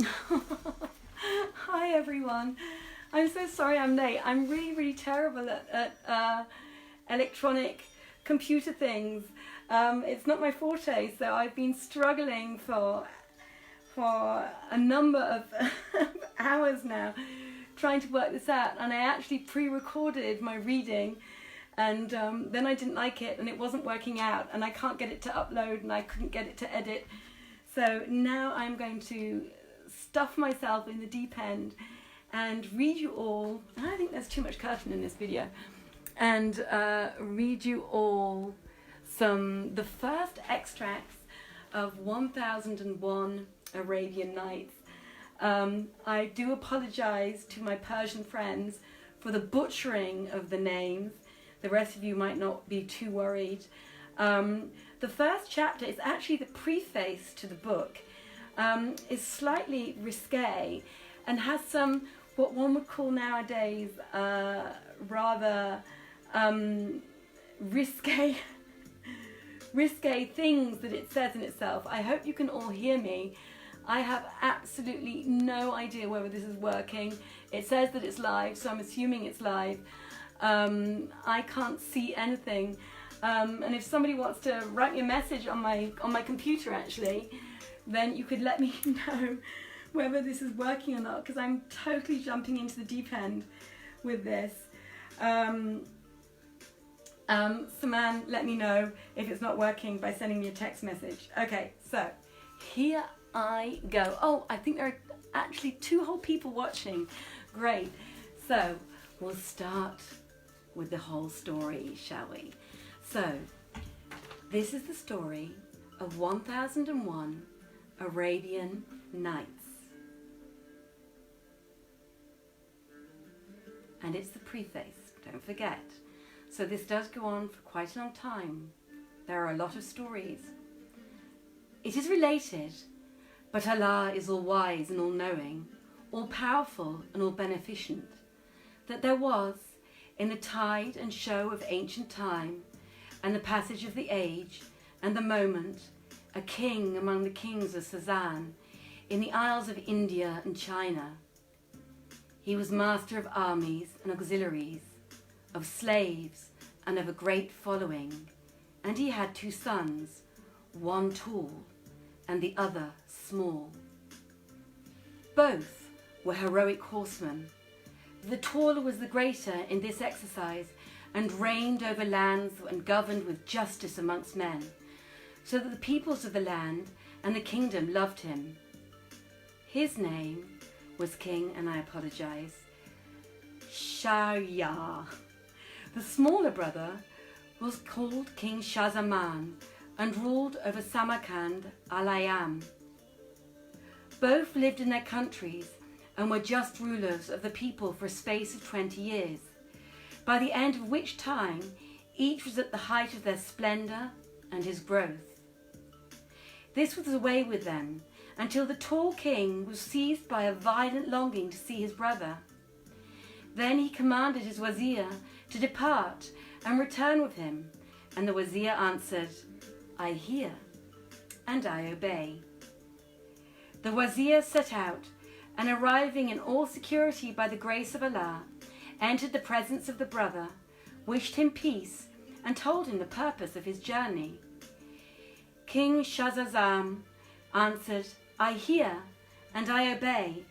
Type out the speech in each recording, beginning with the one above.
Hi everyone. I'm so sorry I'm late. I'm really terrible at electronic computer things. It's not my forte, so I've been struggling for a number of hours now trying to work this out, and I actually pre-recorded my reading, and then I didn't like it and it wasn't working out, and I can't get it to upload and I couldn't get it to edit. So now I'm going to stuff myself in the deep end and read you all, I think there's too much curtain in this video, and read you all the first extracts of 1001 Arabian Nights. I do apologize to my Persian friends for the butchering of the names. The rest of you might not be too worried. The first chapter is actually the preface to the book. Is slightly risque and has some what one would call nowadays rather risque things that it says in itself. I hope you can all hear me. I have absolutely no idea whether this is working. It says that it's live, so I'm assuming it's live. I can't see anything. And if somebody wants to write me a message on my computer actually, then you could let me know whether this is working or not, because I'm totally jumping into the deep end with this. Saman, let me know if it's not working by sending me a text message. Okay, so here I go. Oh, I think there are actually 2 whole people watching. Great. So we'll start with the whole story, shall we? So this is the story of 1001 Arabian Nights. And it's the preface, don't forget. So this does go on for quite a long time. There are a lot of stories. It is related, but Allah is all-wise and all-knowing, all-powerful and all-beneficent, that there was, in the tide and show of ancient time, and the passage of the age, and the moment, a king among the kings of Sazan, in the isles of India and China. He was master of armies and auxiliaries, of slaves, and of a great following, and he had 2 sons, one tall and the other small. Both were heroic horsemen. The taller was the greater in this exercise, and reigned over lands and governed with justice amongst men, so that the peoples of the land and the kingdom loved him. His name was King, and I apologize, Sharyar. The smaller brother was called King Shah-Zaman and ruled over Samarkand al-Ayam. Both lived in their countries and were just rulers of the people for a space of 20 years, by the end of which time each was at the height of their splendor and his growth. This was the way with them until the tall king was seized by a violent longing to see his brother. Then he commanded his wazir to depart and return with him, and the wazir answered, "I hear and I obey." The wazir set out, and arriving in all security by the grace of Allah, entered the presence of the brother, wished him peace, and told him the purpose of his journey. King Shah-Zaman answered, "I hear and I obey."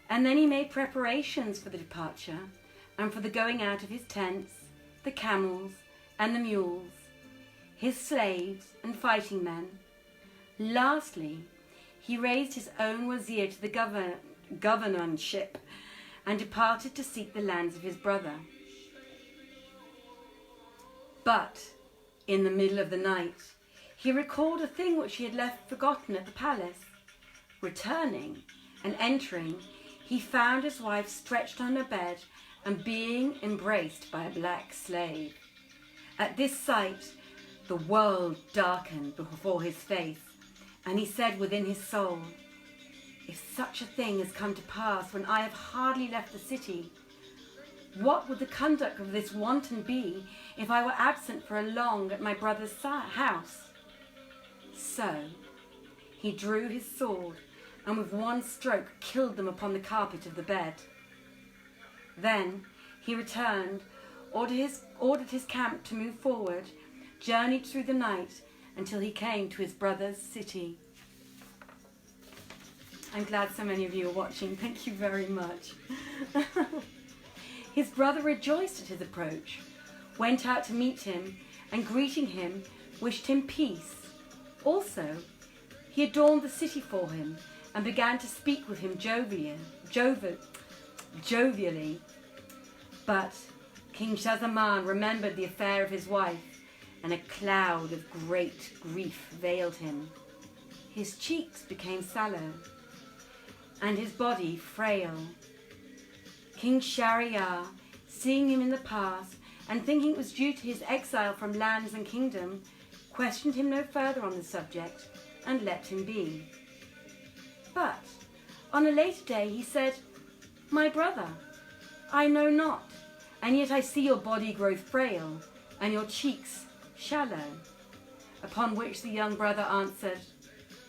And then he made preparations for the departure and for the going out of his tents, the camels and the mules, his slaves and fighting men. Lastly, he raised his own wazir to the governorship and departed to seek the lands of his brother. But in the middle of the night, he recalled a thing which he had left forgotten at the palace. Returning and entering, he found his wife stretched on her bed and being embraced by a black slave. At this sight, the world darkened before his face, and he said within his soul, "If such a thing has come to pass when I have hardly left the city, what would the conduct of this wanton be if I were absent for long at my brother's house?" So he drew his sword and with one stroke killed them upon the carpet of the bed. Then he returned, ordered his camp to move forward, journeyed through the night until he came to his brother's city. I'm glad so many of you are watching. Thank you very much. His brother rejoiced at his approach, went out to meet him, and greeting him, wished him peace. Also, he adorned the city for him and began to speak with him jovially. But King Shahzaman remembered the affair of his wife, and a cloud of great grief veiled him. His cheeks became sallow, and his body frail. King Shahryar, seeing him in the past, and thinking it was due to his exile from lands and kingdom, questioned him no further on the subject, and let him be. But on a later day he said, "My brother, I know not, and yet I see your body grow frail, and your cheeks shallow." Upon which the young brother answered,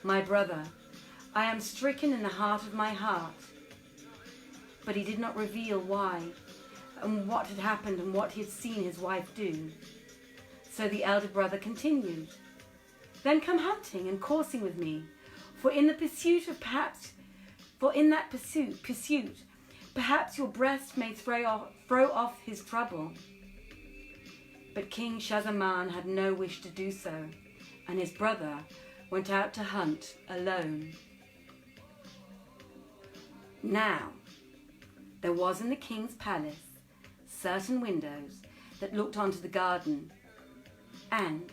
"My brother, I am stricken in the heart of my heart." But he did not reveal why, and what had happened, and what he had seen his wife do. So the elder brother continued, "Then come hunting and coursing with me, for in that pursuit, perhaps your breast may throw off his trouble." But King Shahzaman had no wish to do so, and his brother went out to hunt alone. Now, there was in the king's palace certain windows that looked onto the garden, and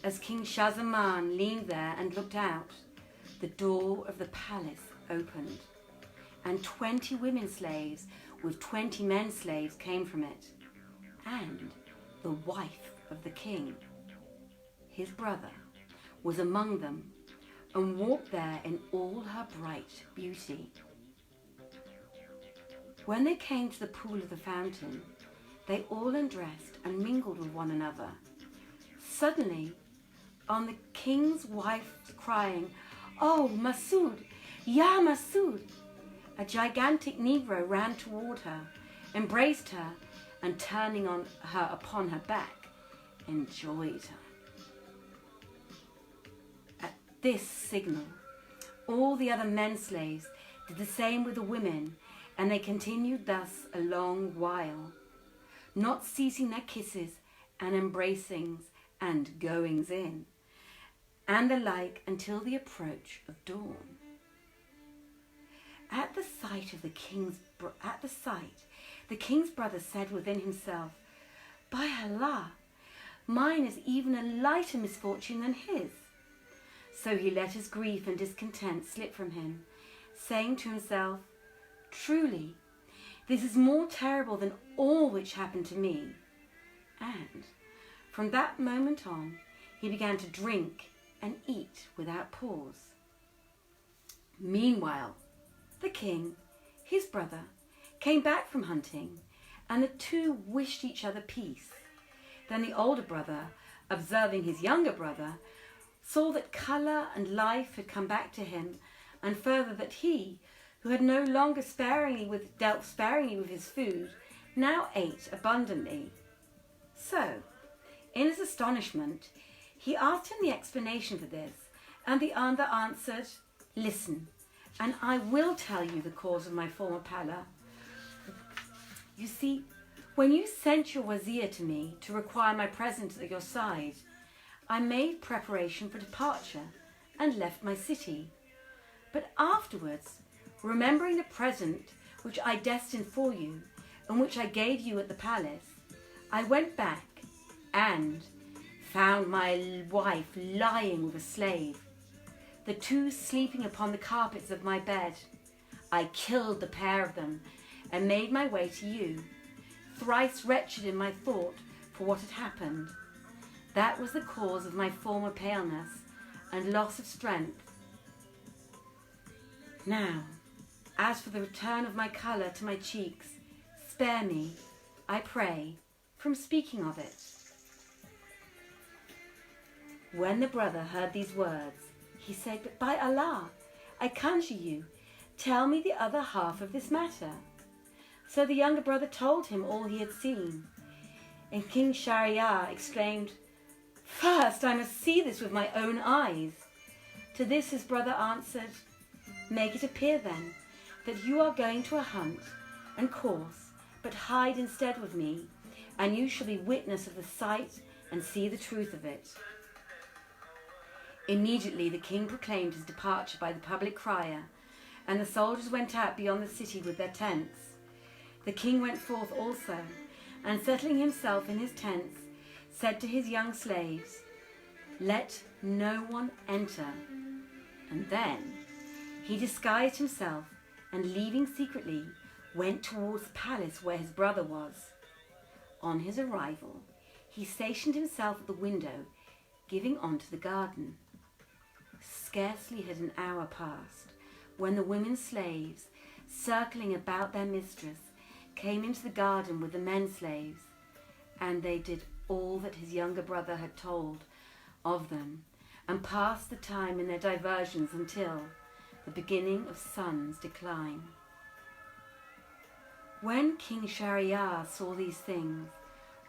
as King Shahzaman leaned there and looked out, the door of the palace opened, and 20 women slaves with 20 men slaves came from it, and the wife of the king, his brother, was among them, and walked there in all her bright beauty. When they came to the pool of the fountain, they all undressed and mingled with one another. Suddenly, on the king's wife crying, "Oh, Masood! Ya Masood!" a gigantic Negro ran toward her, embraced her, and turning on her upon her back, enjoyed her. At this signal, all the other men slaves did the same with the women, and they continued thus a long while, not ceasing their kisses and embracings and goings in, and the like until the approach of dawn. At the sight, the king's brother said within himself, "By Allah, mine is even a lighter misfortune than his." So he let his grief and discontent slip from him, saying to himself, "Truly, this is more terrible than all which happened to me." And from that moment on, he began to drink and eat without pause. Meanwhile, the king, his brother, came back from hunting, and the two wished each other peace. Then the older brother, observing his younger brother, saw that colour and life had come back to him, and further that he, who had no longer dealt sparingly with his food, now ate abundantly. So, in his astonishment, he asked him the explanation for this, and the other answered, "Listen, and I will tell you the cause of my former pallor. You see, when you sent your wazir to me to require my presence at your side, I made preparation for departure and left my city. But afterwards, remembering the present which I destined for you, and which I gave you at the palace, I went back and found my wife lying with a slave, the two sleeping upon the carpets of my bed. I killed the pair of them, and made my way to you, thrice wretched in my thought for what had happened. That was the cause of my former paleness and loss of strength. Now, as for the return of my colour to my cheeks, spare me, I pray, from speaking of it." When the brother heard these words, he said, "But by Allah, I conjure you, tell me the other half of this matter." So the younger brother told him all he had seen. And King Shahryar exclaimed, "First I must see this with my own eyes." To this his brother answered, "Make it appear then that you are going to a hunt and course, but hide instead with me, and you shall be witness of the sight and see the truth of it." Immediately the king proclaimed his departure by the public crier, and the soldiers went out beyond the city with their tents. The king went forth also, and settling himself in his tents, said to his young slaves, "Let no one enter." And then he disguised himself, and leaving secretly, went towards the palace where his brother was. On his arrival, he stationed himself at the window giving on to the garden. Scarcely had an hour passed when the women slaves, circling about their mistress, came into the garden with the men slaves, and they did all that his younger brother had told of them, and passed the time in their diversions until the beginning of sun's decline. When King Shahryar saw these things,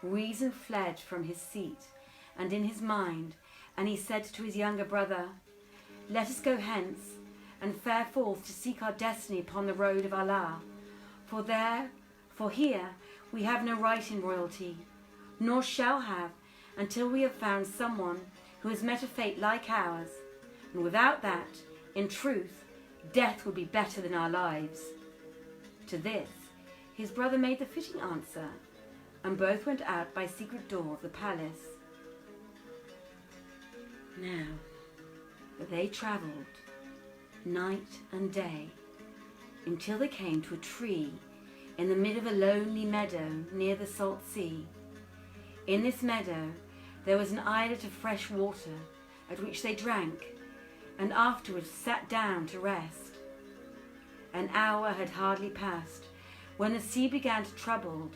reason fled from his seat and in his mind, and he said to his younger brother, "Let us go hence, and fare forth to seek our destiny upon the road of Allah, for here we have no right in royalty, nor shall have until we have found someone who has met a fate like ours, and without that, in truth, death would be better than our lives." To this his brother made the fitting answer, and both went out by secret door of the palace. Now they travelled night and day until they came to a tree in the middle of a lonely meadow near the salt sea. In this meadow there was an islet of fresh water, at which they drank, and afterwards sat down to rest. An hour had hardly passed when the sea began to trouble,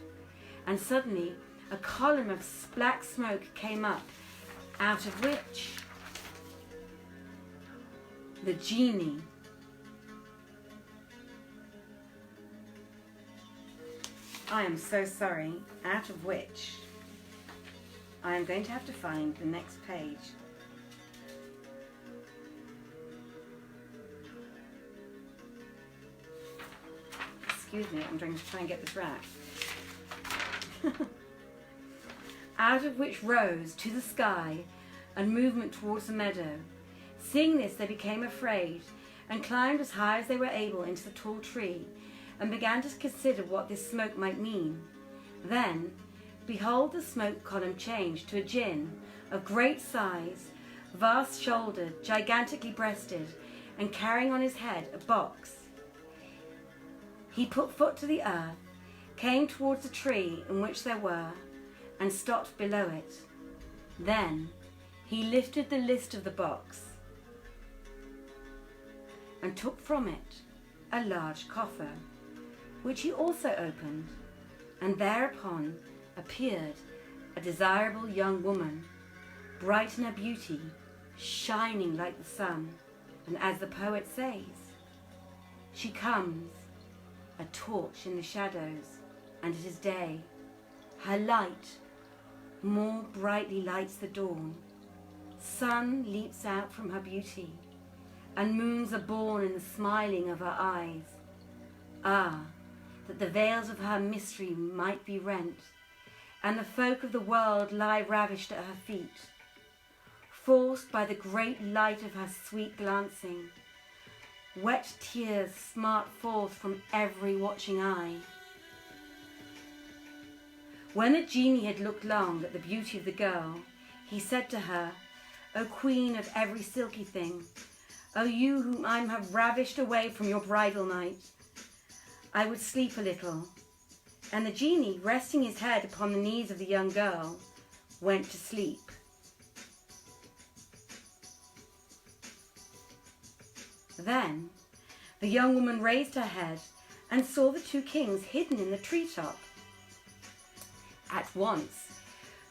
and suddenly a column of black smoke came up, out of which the genie I am so sorry, out of which I am going to have to find the next page. Excuse me, I'm going to try and get this right. Out of which rose to the sky a movement towards the meadow. Seeing this, they became afraid, and climbed as high as they were able into the tall tree, and began to consider what this smoke might mean. Then, behold, the smoke column changed to a jinn of great size, vast-shouldered, gigantically breasted, and carrying on his head a box. He put foot to the earth, came towards the tree in which they were, and stopped below it. Then he lifted the lid of the box and took from it a large coffer, which he also opened, and thereupon appeared a desirable young woman, bright in her beauty, shining like the sun, and as the poet says, she comes, a torch in the shadows, and it is day. Her light more brightly lights the dawn. Sun leaps out from her beauty, and moons are born in the smiling of her eyes. Ah, that the veils of her mystery might be rent, and the folk of the world lie ravished at her feet, forced by the great light of her sweet glancing. Wet tears smart forth from every watching eye. When the genie had looked long at the beauty of the girl, he said to her, "O queen of every silky thing, O you whom I have ravished away from your bridal night, I would sleep a little." And the genie, resting his head upon the knees of the young girl, went to sleep. Then the young woman raised her head and saw the two kings hidden in the treetop. At once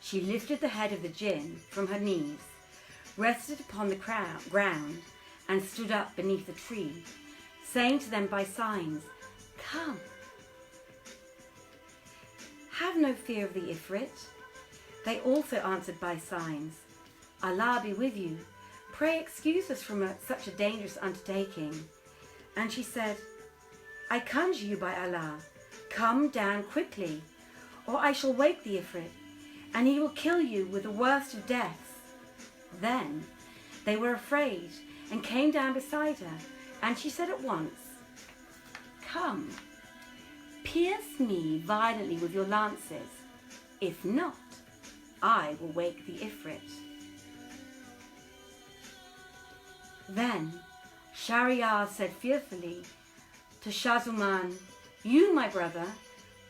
she lifted the head of the jinn from her knees, rested upon the ground, and stood up beneath the tree, saying to them by signs, "Come." "Have no fear of the Ifrit." They also answered by signs, "Allah be with you. Pray excuse us from such a dangerous undertaking." And she said, "I conjure you by Allah, come down quickly, or I shall wake the Ifrit, and he will kill you with the worst of deaths." Then they were afraid and came down beside her, and she said at once, "Come, pierce me violently with your lances. If not, I will wake the Ifrit." Then Shahryar said fearfully to Shah-Zaman, "You, my brother,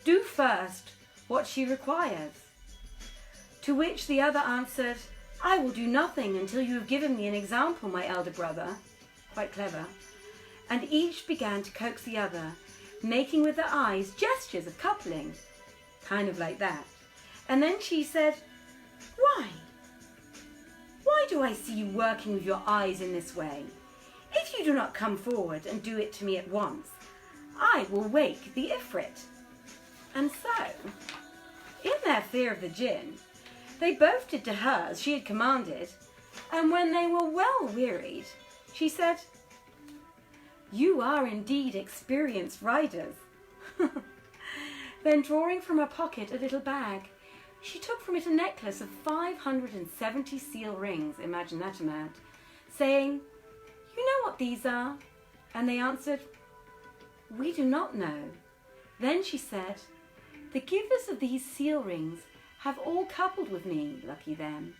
do first what she requires." To which the other answered, "I will do nothing until you have given me an example, my elder brother." Quite clever. And each began to coax the other, making with their eyes gestures of coupling, kind of like that. And then she said, Why do I see you working with your eyes in this way? If you do not come forward and do it to me at once, I will wake the Ifrit." And so, in their fear of the jinn, they both did to her as she had commanded, and when they were well wearied, she said, "You are indeed experienced riders." Then drawing from her pocket a little bag, she took from it a necklace of 570 seal rings, imagine that amount, saying, "You know what these are?" And they answered, "We do not know." Then she said, "The givers of these seal rings have all coupled with me, lucky them,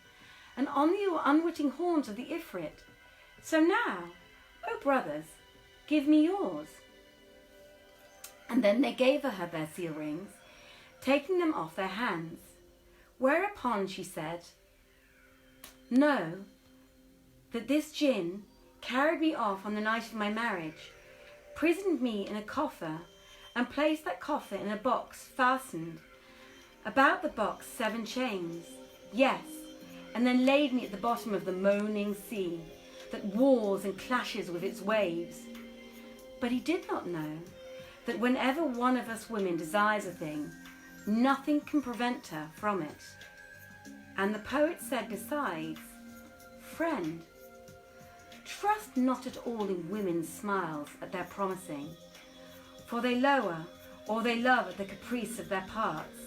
and on the unwitting horns of the Ifrit. So now, O brothers, give me yours." And then they gave her their seal rings, taking them off their hands. Whereupon she said, "Know that this jinn carried me off on the night of my marriage, prisoned me in a coffer, and placed that coffer in a box fastened. About the box 7 chains, yes, and then laid me at the bottom of the moaning sea that wars and clashes with its waves. But he did not know that whenever one of us women desires a thing, nothing can prevent her from it." And the poet said besides, "Friend, trust not at all in women's smiles at their promising, for they lower or they love at the caprice of their parts.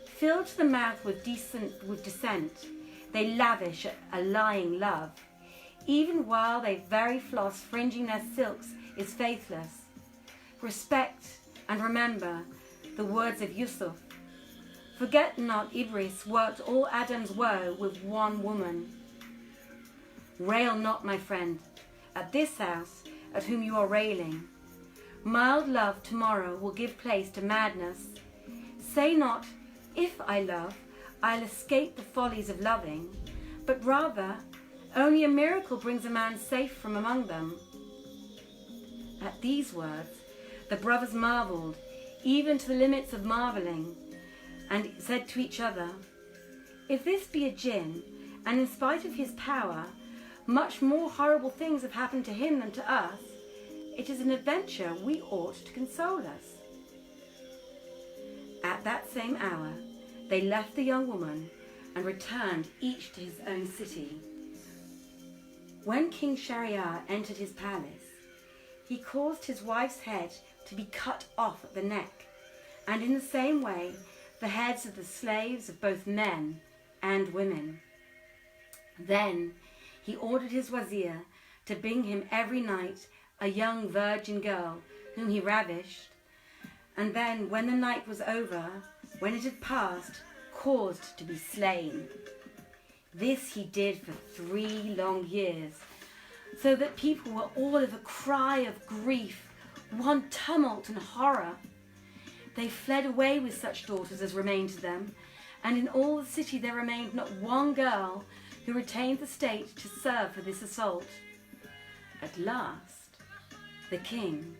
Filled to the mouth with dissent, they lavish a lying love, even while they very floss fringing their silks is faithless. Respect and remember the words of Yusuf. Forget not Ibris worked all Adam's woe with one woman. Rail not, my friend, at this house at whom you are railing. Mild love tomorrow will give place to madness. Say not, if I love, I'll escape the follies of loving, but rather, only a miracle brings a man safe from among them." At these words, the brothers marvelled, even to the limits of marvelling, and said to each other, "If this be a jinn, and in spite of his power, much more horrible things have happened to him than to us, it is an adventure we ought to console us." At that same hour, they left the young woman and returned each to his own city. When King Shahryar entered his palace, he caused his wife's head to be cut off at the neck, and in the same way the heads of the slaves of both men and women. Then he ordered his wazir to bring him every night a young virgin girl whom he ravished, and then when the night was over, when it had passed, caused to be slain. This he did for 3 long years, so that people were all of a cry of grief, one tumult and horror. They fled away with such daughters as remained to them, and in all the city there remained not one girl who retained the state to serve for this assault. At last, the king,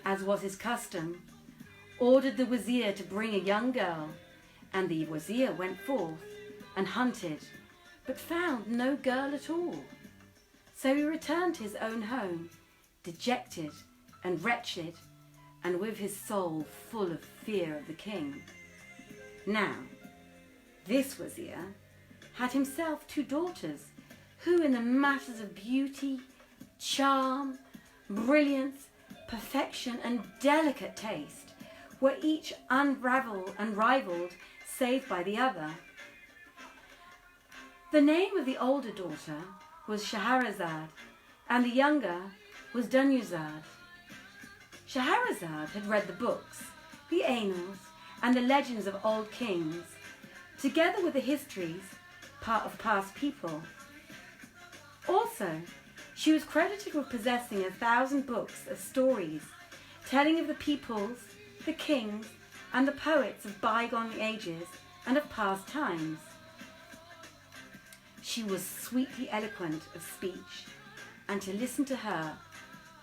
as was his custom, ordered the wazir to bring a young girl, and the wazir went forth and hunted, but found no girl at all. So he returned to his own home, dejected and wretched, and with his soul full of fear of the king. Now, this Wazir had himself 2 daughters, who in the matters of beauty, charm, brilliance, perfection, and delicate taste were each unrivaled save by the other. The name of the older daughter was Scheherazade, and the younger was Dunyazad. Scheherazade had read the books, the annals, and the legends of old kings, together with the histories of past people. Also, she was credited with possessing 1,000 books of stories, telling of the peoples, the kings, and the poets of bygone ages and of past times. She was sweetly eloquent of speech, and to listen to her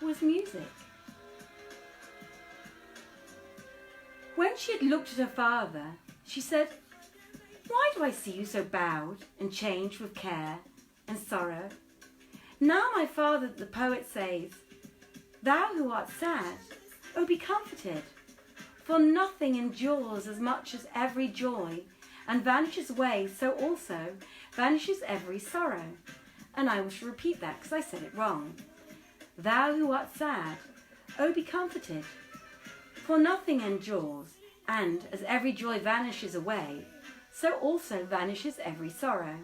was music. When she had looked at her father, she said, "Why do I see you so bowed and changed with care and sorrow? Now my father, the poet, says, 'Thou who art sad, oh, be comforted, for nothing endures as much as every joy, and vanishes away, so also vanishes every sorrow.'" And I wish to repeat that because I said it wrong. "Thou who art sad, oh, be comforted, for nothing endures, and as every joy vanishes away, so also vanishes every sorrow."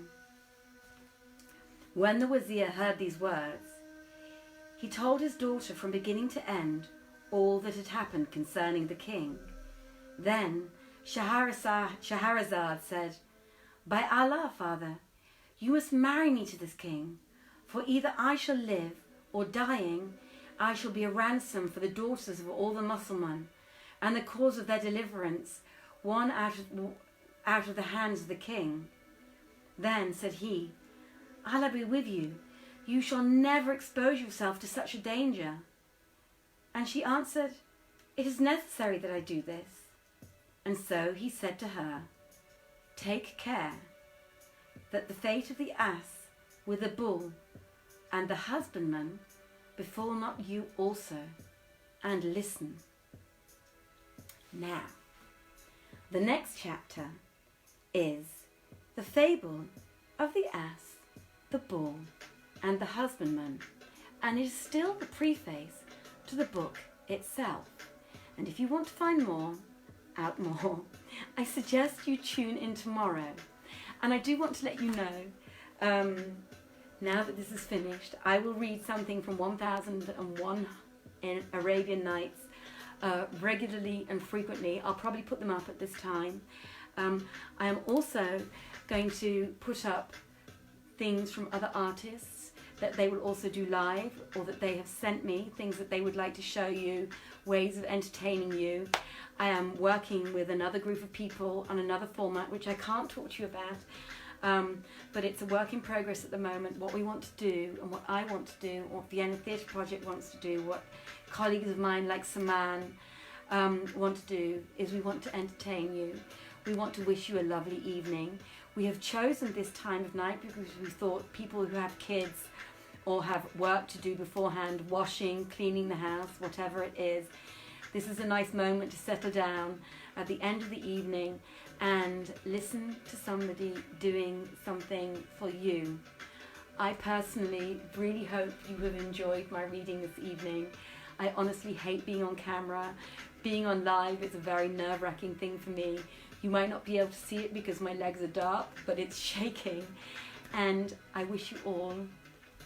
When the Wazir heard these words, he told his daughter from beginning to end all that had happened concerning the king. Then Scheherazade said, "By Allah, father, you must marry me to this king, for either I shall live, or dying, I shall be a ransom for the daughters of all the Mussulman, and the cause of their deliverance, one out of the hands of the king." Then said he, "Allah be with you, you shall never expose yourself to such a danger." And she answered, "It is necessary that I do this." And so he said to her, "Take care that the fate of the ass with the bull and the husbandman befall not you also, and listen." Now, the next chapter is the fable of the ass, the bull, and the husbandman, and it is still the preface to the book itself. And if you want to find out more, I suggest you tune in tomorrow. And I do want to let you know, now that this is finished, I will read something from 1001 in Arabian Nights regularly and frequently. I'll probably put them up at this time. I am also going to put up things from other artists that they will also do live, or that they have sent me, things that they would like to show you, ways of entertaining you. I am working with another group of people on another format which I can't talk to you about, but it's a work in progress at the moment. What we want to do, and what I want to do, what Vienna Theatre Project wants to do, what colleagues of mine like Saman want to do, is we want to entertain you. We want to wish you a lovely evening. We have chosen this time of night because we thought people who have kids or have work to do beforehand, washing, cleaning the house, whatever it is, this is a nice moment to settle down at the end of the evening and listen to somebody doing something for you. I personally really hope you have enjoyed my reading this evening. I honestly hate being on camera. Being on live is a very nerve-wracking thing for me. You might not be able to see it because my legs are dark, but it's shaking. And I wish you all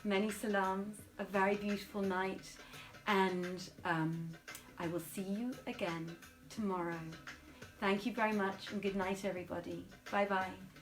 many salams, a very beautiful night, and I will see you again tomorrow. Thank you very much, and good night, everybody. Bye-bye.